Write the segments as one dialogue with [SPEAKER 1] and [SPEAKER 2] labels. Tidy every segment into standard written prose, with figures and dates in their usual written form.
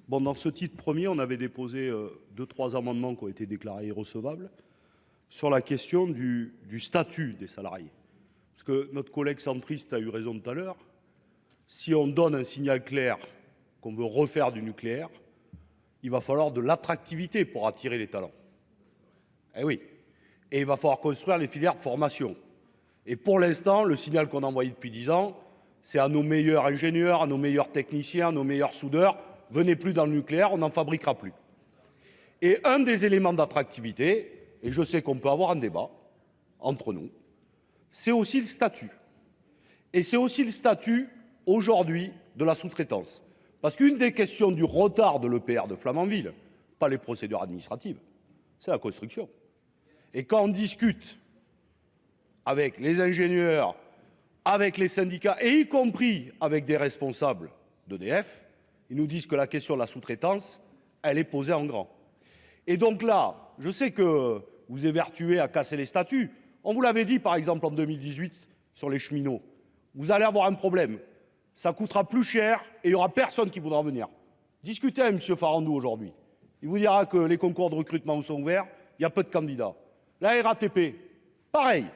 [SPEAKER 1] Bon, dans ce titre premier, on avait déposé 2-3 amendements qui ont été déclarés irrecevables sur la question du statut des salariés. Parce que notre collègue centriste a eu raison tout à l'heure. Si on donne un signal clair qu'on veut refaire du nucléaire, il va falloir de l'attractivité pour attirer les talents. Eh oui. Et il va falloir construire les filières de formation. Et pour l'instant, le signal qu'on a envoyé depuis 10 ans, c'est à nos meilleurs ingénieurs, à nos meilleurs techniciens, à nos meilleurs soudeurs, venez plus dans le nucléaire, on n'en fabriquera plus. Et un des éléments d'attractivité, et je sais qu'on peut avoir un débat entre nous, c'est aussi le statut. Et c'est aussi le statut aujourd'hui de la sous-traitance. Parce qu'une des questions du retard de l'EPR de Flamanville, pas les procédures administratives, c'est la construction. Et quand on discute avec les ingénieurs, avec les syndicats, et y compris avec des responsables d'EDF, ils nous disent que la question de la sous-traitance, elle est posée en grand. Et donc là, je sais que vous évertuez à casser les statuts. On vous l'avait dit, par exemple, en 2018, sur les cheminots. Vous allez avoir un problème. Ça coûtera plus cher et il n'y aura personne qui voudra venir. Discutez avec M. Farandou aujourd'hui. Il vous dira que les concours de recrutement sont ouverts, il y a peu de candidats. La RATP, pareil.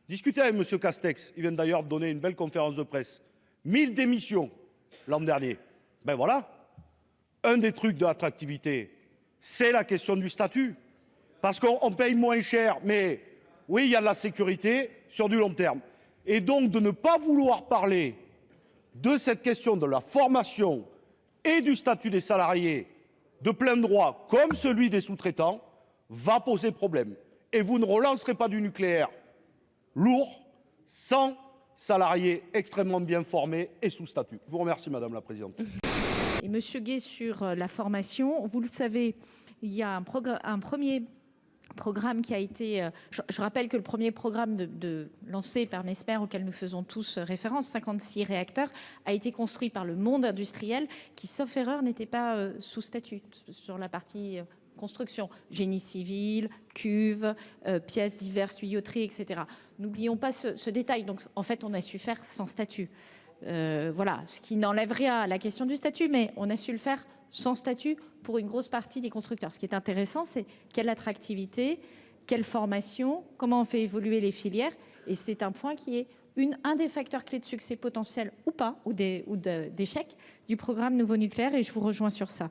[SPEAKER 1] Discutez avec M. Castex. Il vient d'ailleurs de donner une belle conférence de presse. 1000 démissions l'an dernier. Ben voilà. Un des trucs de l'attractivité, c'est la question du statut. Parce qu'on paye moins cher, mais oui, il y a de la sécurité sur du long terme. Et donc de ne pas vouloir parler de cette question de la formation et du statut des salariés de plein droit, comme celui des sous-traitants, va poser problème. Et vous ne relancerez pas du nucléaire lourd, sans salariés extrêmement bien formés et sous statut. Je vous remercie, Madame la Présidente.
[SPEAKER 2] Et Monsieur Gay, sur la formation, vous le savez, il y a un premier programme qui a été... Je rappelle que le premier programme lancé par Mesmer, auquel nous faisons tous référence, 56 réacteurs, a été construit par le monde industriel qui, sauf erreur, n'était pas sous statut sur la partie construction, génie civil, cuves, pièces diverses, tuyauteries, etc. N'oublions pas ce détail. Donc, en fait, on a su faire sans statut. Voilà, ce qui n'enlève rien à la question du statut, mais on a su le faire sans statut pour une grosse partie des constructeurs. Ce qui est intéressant, c'est quelle attractivité, quelle formation, comment on fait évoluer les filières. Et c'est un point qui est un des facteurs clés de succès potentiel ou pas, ou d'échec du programme Nouveau Nucléaire, et je vous rejoins sur ça.